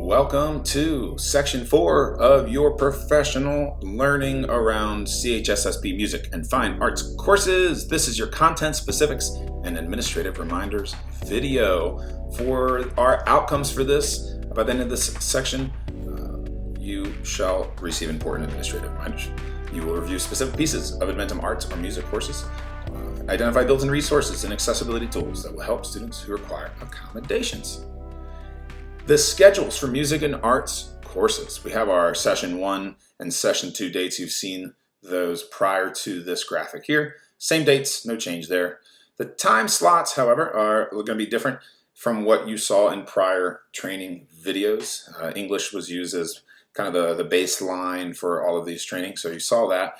Welcome to Section 4 of your professional learning around CHSSP music and fine arts courses. This is your content specifics and administrative reminders video. For our outcomes for this, by the end of this section, you shall receive important administrative reminders. You will review specific pieces of Adventum arts or music courses, identify built-in resources and accessibility tools that will help students who require accommodations. The schedules for music and arts courses. We have our Session 1 and Session 2 dates. You've seen those prior to this graphic here. Same dates, no change there. The time slots, however, are going to be different from what you saw in prior training videos. English was used as kind of the baseline for all of these trainings, so you saw that.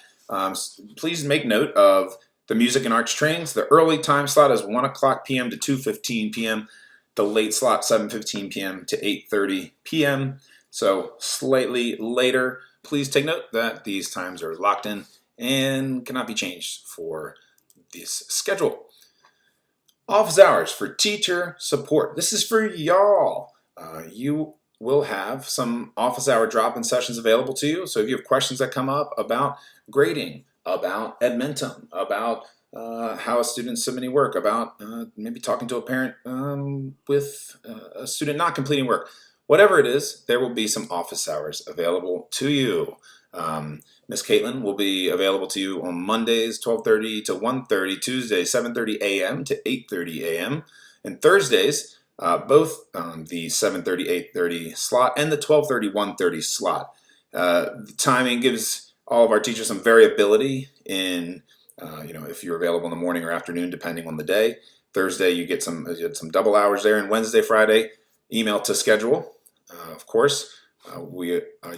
Please make note of the music and arts trainings. The early time slot is 1 o'clock p.m. to 2:15 p.m. The late slot, 7:15 p.m. to 8:30 p.m. So slightly later. Please take note that these times are locked in and cannot be changed for this schedule. Office hours for teacher support. This is for y'all. You will have some office hour drop-in sessions available to you. So if you have questions that come up about grading, about Adventum, about how a student's submitting work, about maybe talking to a parent with a student not completing work. Whatever it is, there will be some office hours available to you. Miss Caitlin will be available to you on Mondays 12:30 to 1:30, Tuesdays 7:30 a.m. to 8:30 a.m. and Thursdays both the 7:30, 8:30 slot and the 12:30, 1:30 slot. The timing gives all of our teachers some variability in if you're available in the morning or afternoon, depending on the day. Thursday, you get some double hours there, and Wednesday, Friday, email to schedule. Of course,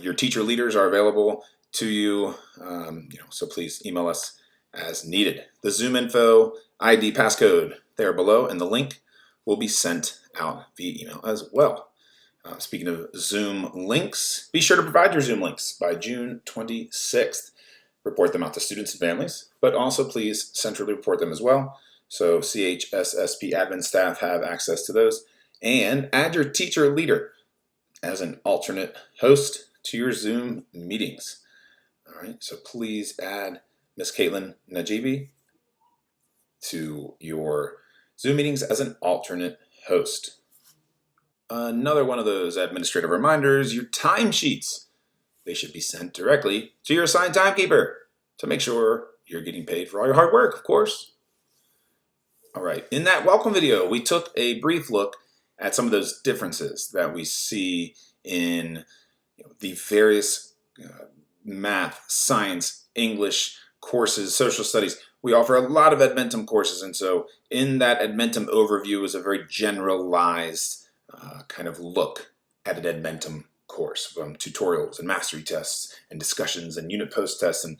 your teacher leaders are available to you, so please email us as needed. The Zoom info, ID, passcode, they are below, and the link will be sent out via email as well. Speaking of Zoom links, be sure to provide your Zoom links by June 26th. Report them out to students and families, but also please centrally report them as well. So CHSSP admin staff have access to those. And add your teacher leader as an alternate host to your Zoom meetings. All right, so please add Ms. Caitlin Najibi to your Zoom meetings as an alternate host. Another one of those administrative reminders, your timesheets. They should be sent directly to your assigned timekeeper to make sure you're getting paid for all your hard work, of course. All right, in that welcome video, we took a brief look at some of those differences that we see in the various math, science, English courses, social studies. We offer a lot of Adventum courses, and so in that Adventum overview is a very generalized kind of look at an Adventum course, from tutorials and mastery tests and discussions and unit post tests and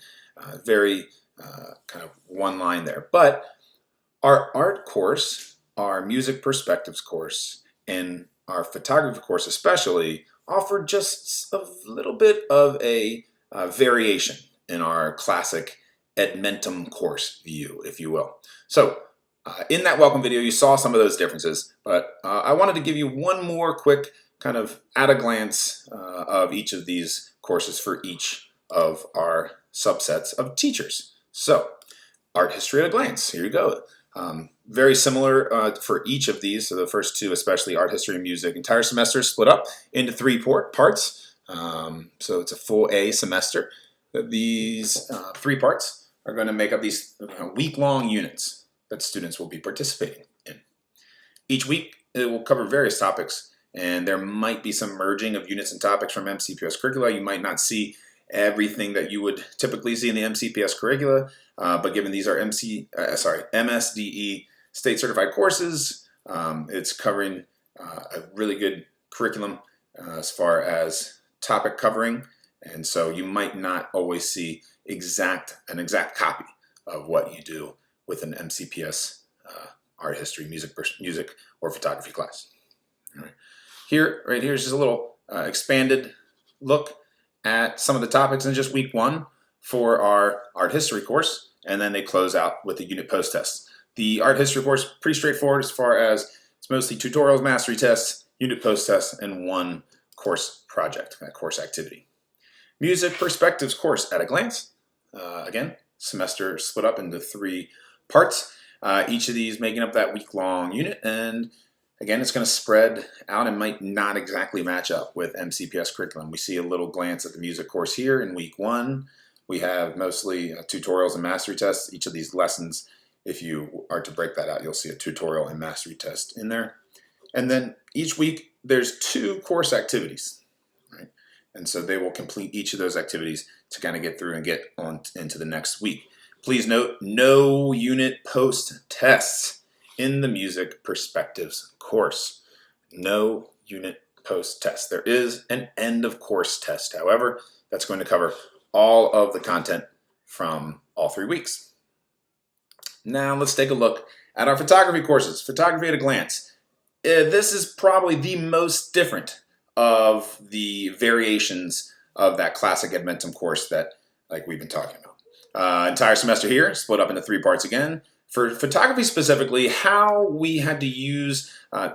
very kind of one line there. But our art course, our music perspectives course, and our photography course especially offer just a little bit of a variation in our classic Adventum course view, if you will. So in that welcome video, you saw some of those differences, but I wanted to give you one more quick kind of at a glance of each of these courses for each of our subsets of teachers. So, art history at a glance, here you go. Very similar for each of these, so the first two, especially art history and music. Entire semester is split up into three parts, so it's a full A semester. These three parts are going to make up these week-long units that students will be participating in. Each week, it will cover various topics, and there might be some merging of units and topics from MCPS curricula. You might not see everything that you would typically see in the MCPS curricula, but given these are MSDE state certified courses, it's covering a really good curriculum as far as topic covering, and so you might not always see an exact copy of what you do with an MCPS art history, music, or photography class. All right. Right here is just a little expanded look at some of the topics in just week one for our art history course, and then they close out with the unit post tests. The art history course, pretty straightforward as far as it's mostly tutorials, mastery tests, unit post tests, and one course project, that course activity. Music Perspectives course at a glance. Again, semester split up into 3 parts, each of these making up that week-long unit, and again, it's going to spread out and might not exactly match up with MCPS curriculum. We see a little glance at the music course here in week 1. We have mostly tutorials and mastery tests. Each of these lessons, if you are to break that out, you'll see a tutorial and mastery test in there. And then each week, there's 2 course activities, right? And so they will complete each of those activities to kind of get through and get on into the next week. Please note, no unit post tests in the Music Perspectives course. No unit post test. There is an end of course test, however, that's going to cover all of the content from all 3 weeks. Now let's take a look at our photography courses. Photography at a glance. This is probably the most different of the variations of that classic Edmentum course that we've been talking about. Entire semester here, split up into 3 parts again. For photography specifically, how we had to use,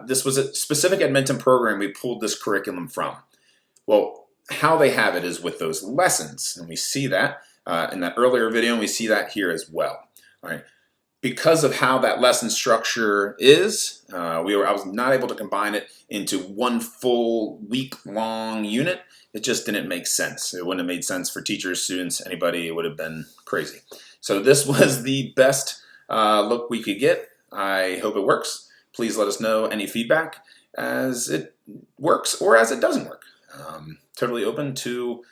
this was a specific Edmentum program we pulled this curriculum from. Well, how they have it is with those lessons, and we see that in that earlier video, and we see that here as well. All right. Because of how that lesson structure is, I was not able to combine it into 1 full week-long unit. It just didn't make sense. It wouldn't have made sense for teachers, students, anybody. It would have been crazy. So this was the best look we could get. I hope it works. Please let us know any feedback as it works or as it doesn't work. Totally open to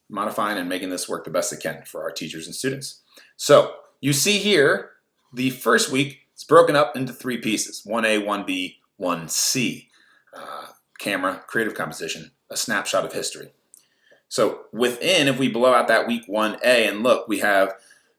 modifying and making this work the best it can for our teachers and students. So you see here, the first week is broken up into 3 pieces, 1A, 1B, 1C. Camera, creative composition, a snapshot of history. So within, if we blow out that week 1A and look, we have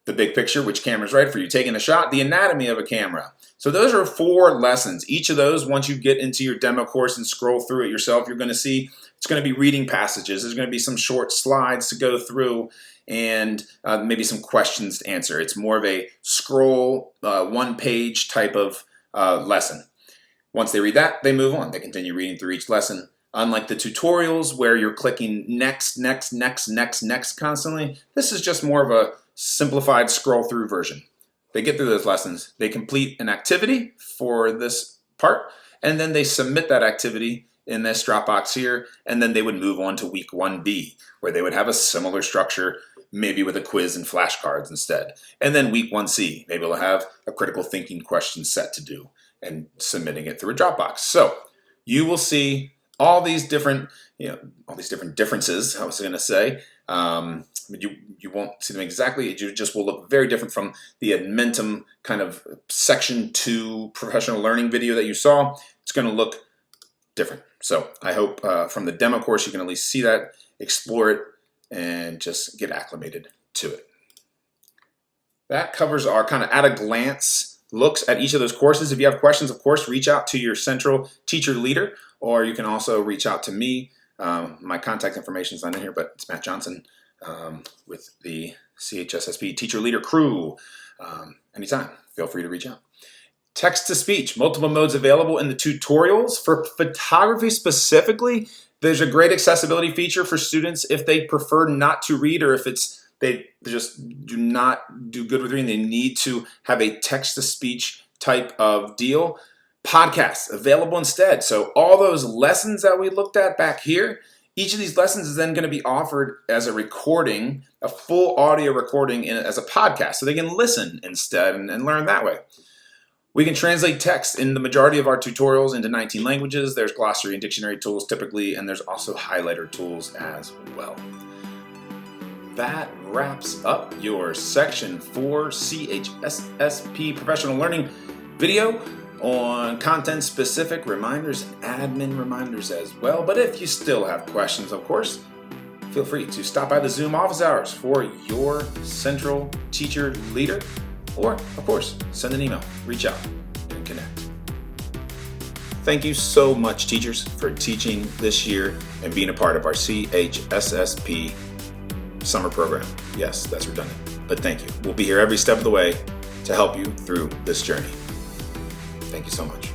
the big picture, which camera's right for you, taking a shot, the anatomy of a camera. So those are 4 lessons. Each of those, once you get into your demo course and scroll through it yourself, you're going to see it's going to be reading passages. There's going to be some short slides to go through and maybe some questions to answer. It's more of a scroll, 1-page type of lesson. Once they read that, they move on. They continue reading through each lesson. Unlike the tutorials where you're clicking next, next, next, next, next constantly, this is just more of a simplified scroll through version. They get through those lessons, they complete an activity for this part, and then they submit that activity in this Dropbox here, and then they would move on to week 1B, where they would have a similar structure, maybe with a quiz and flashcards instead. And then week 1C, maybe they'll have a critical thinking question set to do and submitting it through a Dropbox. So you will see all these different, all these different differences, I was going to say. You won't see them exactly. It just will look very different from the Edmentum kind of section 2 professional learning video that you saw. It's going to look different. So I hope from the demo course you can at least see that, explore it, and just get acclimated to it. That covers our kind of at a glance looks at each of those courses. If you have questions, of course, reach out to your central teacher leader, or you can also reach out to me. My contact information is not in here, but it's Matt Johnson with the CHSSP Teacher Leader Crew. Anytime, feel free to reach out. Text-to-speech, multiple modes available in the tutorials. For photography specifically, there's a great accessibility feature for students if they prefer not to read, or if they just do not do good with reading, they need to have a text-to-speech type of deal. Podcasts available instead. So all those lessons that we looked at back here, each of these lessons is then going to be offered as a recording, a full audio recording as a podcast, so they can listen instead and learn that way. We can translate text in the majority of our tutorials into 19 languages. There's glossary and dictionary tools typically, and there's also highlighter tools as well. That wraps up your Section 4 CHSSP Professional Learning video on content-specific reminders and admin reminders as well. But if you still have questions, of course, feel free to stop by the Zoom office hours for your central teacher leader, or, of course, send an email, reach out, and connect. Thank you so much, teachers, for teaching this year and being a part of our CHSSP summer program. Yes, that's redundant, but thank you. We'll be here every step of the way to help you through this journey. Thank you so much.